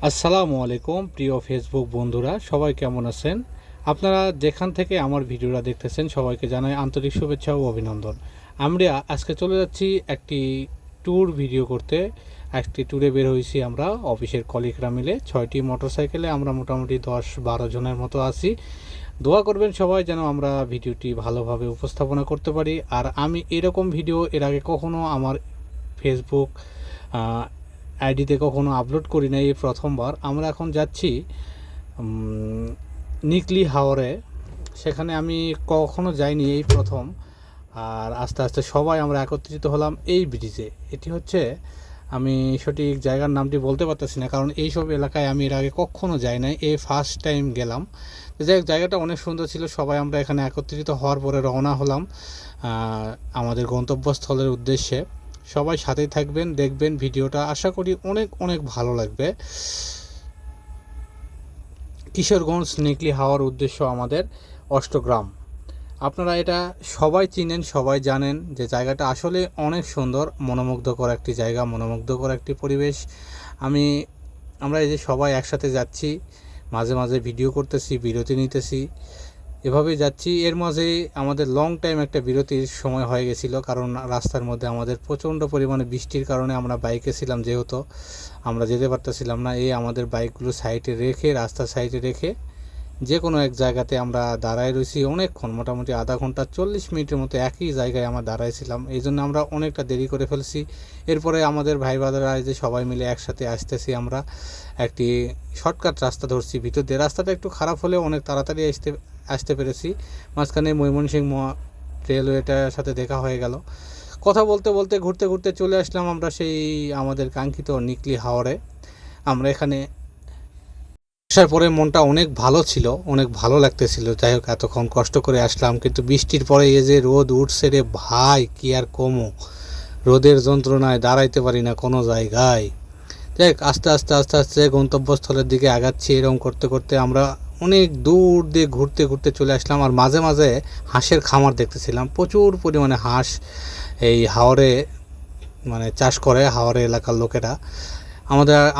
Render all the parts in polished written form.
আসসালামু আলাইকুম প্রিয় ফেসবুক বন্ধুরা, সবাই কেমন আছেন? আপনারা যেখান থেকে আমার ভিডিওটা দেখতেছেন সবাইকে জানাই আন্তরিক শুভেচ্ছা ও অভিনন্দন। আমরা আজকে চলে যাচ্ছি একটি ট্যুর ভিডিও করতে। একটি ট্যুরে বের হয়েছি আমরা অফিসের কলিগরা মিলে 6টি মোটরসাইকেলে। আমরা মোটামুটি 10-12 জনের মতো আছি। দোয়া করবেন সবাই যেন আমরা ভিডিওটি ভালোভাবে উপস্থাপনা করতে পারি। আর আমি এরকম ভিডিও এর আগে কখনো আমার ফেসবুক আইডিতে কখনো আপলোড করি না, এই প্রথমবার। আমরা এখন যাচ্ছি নিকলি হাওরে। সেখানে আমি কখনো যাইনি, এই প্রথম। আর আস্তে আস্তে সবাই আমরা একত্রিত হলাম এই ব্রিজে। এটি হচ্ছে, আমি সঠিক জায়গার নামটি বলতে পারতেছি না, কারণ এইসব এলাকায় আমি এর আগে কখনো যাই নাই, এই ফার্স্ট টাইম গেলাম। যাই হোক, জায়গাটা অনেক সুন্দর ছিল। সবাই আমরা এখানে একত্রিত হওয়ার পরে রওনা হলাম আমাদের গন্তব্যস্থলের উদ্দেশ্যে। সবাই সাথেই থাকবেন, দেখবেন ভিডিওটা, আশা করি অনেক অনেক ভালো লাগবে। কিশোরগঞ্জ নিকলি হাওয়ার উদ্দেশ্য আমাদের অষ্টগ্রাম। আপনারা এটা সবাই চিনেন, সবাই জানেন যে জায়গাটা আসলে অনেক সুন্দর, মনোমুগ্ধকর একটি জায়গা, মনোমুগ্ধকর একটি পরিবেশ। আমরা এই যে সবাই একসাথে যাচ্ছি, মাঝে মাঝে ভিডিও করতেছি, বিরতি নিতেছি, এভাবেই যাচ্ছি। এর মাঝে আমাদের লং টাইম একটা বিরতির সময় হয়ে গেছিলো, কারণ রাস্তার মধ্যে আমাদের প্রচণ্ড পরিমাণে বৃষ্টির কারণে আমরা বাইকে ছিলাম, যেহেতু আমরা যেতে পারতেছিলাম না। আমাদের বাইকগুলো সাইডে রেখে, রাস্তার সাইডে রেখে যে কোনো এক জায়গাতে আমরা দাঁড়ায় রয়েছি অনেকক্ষণ, মোটামুটি আধা ঘন্টা 40 মিনিটের মতো একই জায়গায় আমরা দাঁড়াইছিলাম। এই জন্য আমরা অনেকটা দেরি করে ফেলছি। এরপরে আমাদের ভাই বাদারা যে সবাই মিলে একসাথে আসতেছি, আমরা একটি শর্টকাট রাস্তা ধরছি ভিতর দিয়ে। রাস্তাটা একটু খারাপ হলেও অনেক তাড়াতাড়ি আসতে পেরেছি। মাঝখানে ময়মনসিংহ রেলওয়েটার সাথে দেখা হয়ে গেল। কথা বলতে বলতে ঘুরতে ঘুরতে চলে আসলাম আমরা সেই আমাদের কাঙ্ক্ষিত নিকলি হাওরে। আমরা এখানে আসার পরে মনটা অনেক ভালো ছিল, অনেক ভালো লাগতেছিল। যাই হোক, এতক্ষণ কষ্ট করে আসলাম, কিন্তু বৃষ্টির পরে এই যে রোদ উঠছে রে ভাই, কি আর কমো, রোদের যন্ত্রণায় দাঁড়াইতে পারি না কোনো জায়গায়। যাই হোক, আস্তে আস্তে আস্তে আস্তে গন্তব্যস্থলের দিকে আগাচ্ছি। এরকম করতে করতে আমরা অনেক দূর দিয়ে ঘুরতে ঘুরতে চলে আসলাম। আর মাঝে মাঝে হাঁসের খামার দেখতেছিলাম, প্রচুর পরিমাণে হাঁস এই হাওরে চাষ করে হাওরে এলাকার লোকেরা।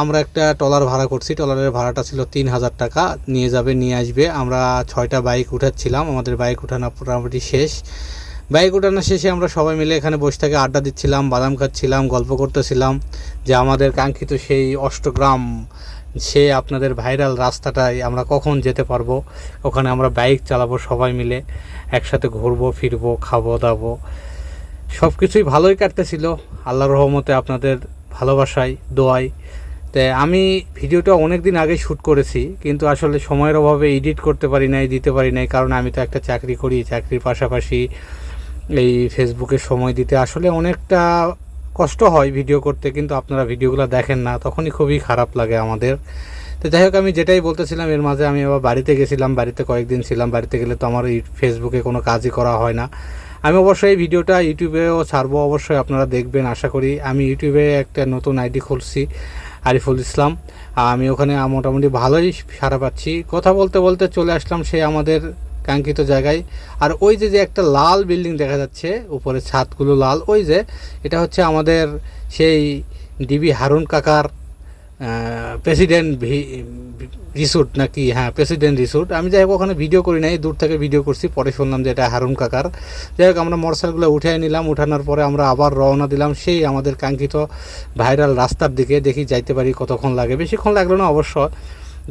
আমরা একটা ট্রলার ভাড়া করছি, ট্রলারের ভাড়াটা ছিল 3000 টাকা। নিয়ে যাবে, নিয়ে আসবে। আমরা 6টা বাইক উঠাচ্ছিলাম, আমাদের বাইক উঠানো মোটামুটি শেষ। বাইক উঠানো শেষে আমরা সবাই মিলে এখানে বসে থেকে আড্ডা দিচ্ছিলাম, বাদাম খাচ্ছিলাম, গল্প করতেছিলাম যে আমাদের কাঙ্ক্ষিত সেই অষ্টগ্রাম, সে আপনাদের ভাইরাল রাস্তাটায় আমরা কখন যেতে পারবো। ওখানে আমরা বাইক চালাবো, সবাই মিলে একসাথে ঘুরবো ফিরবো, খাবো দাবো, সব কিছুই ভালোই কাটতেছিল আল্লাহর রহমতে, আপনাদের ভালোবাসায়, দোয়ায়। তাই আমি ভিডিওটা অনেক দিন আগে শ্যুট করেছি, কিন্তু আসলে সময়ের অভাবে এডিট করতে পারি নাই, দিতে পারি নাই। কারণ আমি তো একটা চাকরি করি, চাকরির পাশাপাশি এই ফেসবুকে সময় দিতে আসলে অনেকটা কষ্ট হয় ভিডিও করতে, কিন্তু আপনারা ভিডিওগুলো দেখেন না, তখনই খুবই খারাপ লাগে আমাদের। তো যাই হোক, আমি যেটাই বলতেছিলাম, এর মাঝে আমি আবার বাড়িতে গেছিলাম, বাড়িতে কয়েকদিন ছিলাম। বাড়িতে গেলে তো আমার এই ফেসবুকে কোনো কাজই করা হয় না। আমি অবশ্যই এই ভিডিওটা ইউটিউবেও ছাড়বো, অবশ্যই আপনারা দেখবেন আশা করি। আমি ইউটিউবে একটা নতুন আইডি খুলছি, আরিফুল ইসলাম। আমি ওখানে মোটামুটি ভালোই সাড়া পাচ্ছি। কথা বলতে বলতে চলে আসলাম সেই আমাদের কাঙ্ক্ষিত জায়গায়। আর ওই যে যে একটা লাল বিল্ডিং দেখা যাচ্ছে, উপরে ছাদগুলো লাল, ওই যে এটা হচ্ছে আমাদের সেই ডিবি হারুন কাকার প্রেসিডেন্ট রিসোর্ট নাকি, হ্যাঁ প্রেসিডেন্ট রিসোর্ট। আমি যাই হোক ওখানে ভিডিও করি নাই, দূর থেকে ভিডিও করছি, পরে শুনলাম যে এটা হারুন কাকার। যাই হোক, আমরা মোটরসাইকেলগুলো উঠে নিলাম, উঠানোর পরে আমরা আবার রওনা দিলাম সেই আমাদের কাঙ্ক্ষিত ভাইরাল রাস্তার দিকে। দেখি যাইতে পারি কতক্ষণ লাগে, বেশিক্ষণ লাগলো না অবশ্য,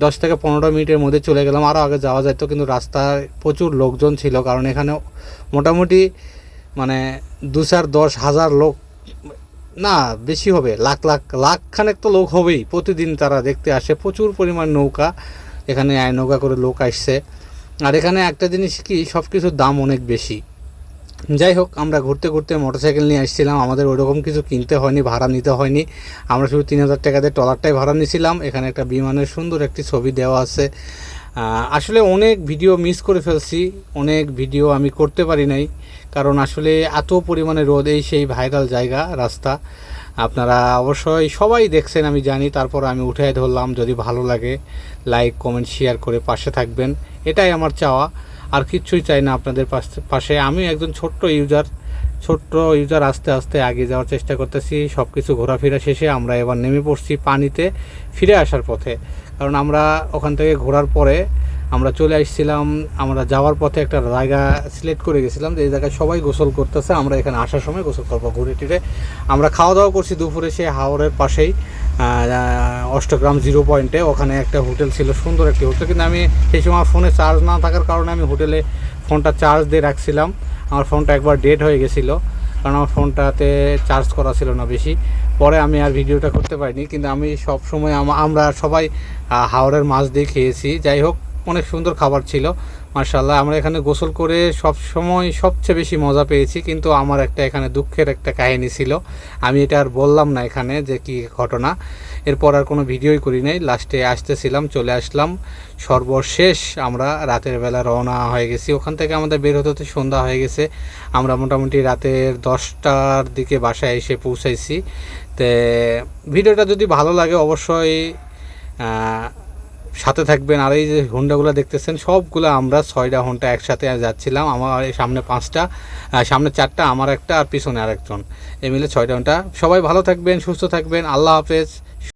10 থেকে 15 মিনিটের মধ্যে চলে গেলাম। আরও আগে যাওয়া যেত, কিন্তু রাস্তায় প্রচুর লোকজন ছিল, কারণ এখানে মোটামুটি 2-10 হাজার লোক, না বেশি হবে, লাখ খানেক তো লোক হবেই। প্রতিদিন তারা দেখতে আসে, প্রচুর পরিমাণ নৌকা এখানে, নৌকা করে লোক আসছে। আর এখানে একটা জিনিস কি, সব কিছুর দাম অনেক বেশি। যাই হোক, আমরা ঘুরতে ঘুরতে মোটরসাইকেল নিয়ে আসছিলাম, আমাদের ওইরকম কিছু কিনতে হয়নি, ভাড়া নিতে হয়নি। আমরা শুধু 3000 টাকা দিয়ে ট্রলারটাই ভাড়া নিয়েছিলাম। এখানে একটা বিমানের সুন্দর একটি ছবি দেওয়া আছে। আসলে অনেক ভিডিও মিস করে ফেলছি, অনেক ভিডিও আমি করতে পারি নাই, কারণ আসলে এত পরিমাণে রোদ। এই সেই ভাইরাল জায়গা, রাস্তা আপনারা অবশ্যই সবাই দেখছেন আমি জানি, তারপর আমি উঠে ধরলাম। যদি ভালো লাগে লাইক কমেন্ট শেয়ার করে পাশে থাকবেন, এটাই আমার চাওয়া, আর কিচ্ছুই চাই না আপনাদের পাশে। আমি একজন ছোট্ট ইউজার, ছোট্ট ইউজার আস্তে আস্তে এগিয়ে যাওয়ার চেষ্টা করতেছি। সব কিছু ঘোরাফেরা শেষে আমরা এবার নেমে পড়ছি পানিতে ফিরে আসার পথে, কারণ আমরা ওখান থেকে ঘোরার পরে আমরা চলে আসছিলাম, আমরা যাওয়ার পথে একটা জায়গা সিলেক্ট করে গেছিলাম যে এই জায়গায় সবাই গোসল করতেছে, আমরা এখানে আসার সময় গোসল করবো। ঘুরে টিরে আমরা খাওয়া দাওয়া করছি দুপুরে সে হাওরের পাশেই অষ্টগ্রাম 0 পয়েন্টে। ওখানে একটা হোটেল ছিল, সুন্দর একটি হোটেল, কিন্তু আমি সেই সময় ফোনে চার্জ না থাকার কারণে আমি হোটেলে ফোনটা চার্জ দিয়ে রাখছিলাম। আমার ফোনটা একবার ডেড হয়ে গেছিলো, কারণ আমার ফোনটাতে চার্জ করা ছিল না বেশি। পরে আমি আর ভিডিওটা করতে পারিনি, কিন্তু আমি সব সময় আমরা সবাই হাওরের মাছ দিয়ে খেয়েছি। যাই হোক, অনেক সুন্দর খাবার ছিল মাশাআল্লাহ। আমরা এখানে গোসল করে সব সময় সবচেয়ে বেশি মজা পেয়েছি, কিন্তু আমার একটা এখানে দুঃখের একটা কাহিনী ছিল, আমি এটা আর বললাম না এখানে যে কি ঘটনা। এরপর আর কোনো ভিডিওই করি নাই, লাস্টে আসতেছিলাম, চলে আসলাম। সর্বশেষ আমরা রাতের বেলা রওনা হয়ে গেছি। ওখান থেকে আমাদের বের হতে হতে সন্ধ্যা হয়ে গেছে। আমরা মোটামুটি রাতের 10টার দিকে বাসায় এসে পৌঁছাইছি। তো ভিডিওটা যদি ভালো লাগে অবশ্যই সাথে থাকবেন। আর এই যে হোন্ডাগুলো দেখতেছেন সবগুলো আমরা 6টা হোন্ডা একসাথে যাচ্ছিলাম। আমার সামনে 5টা, সামনে 4টা, আমার একটা, আর পিছনে আরেকজন, এই মিলে 6টা হোন্ডা। সবাই ভালো থাকবেন, সুস্থ থাকবেন, আল্লাহ হাফেজ।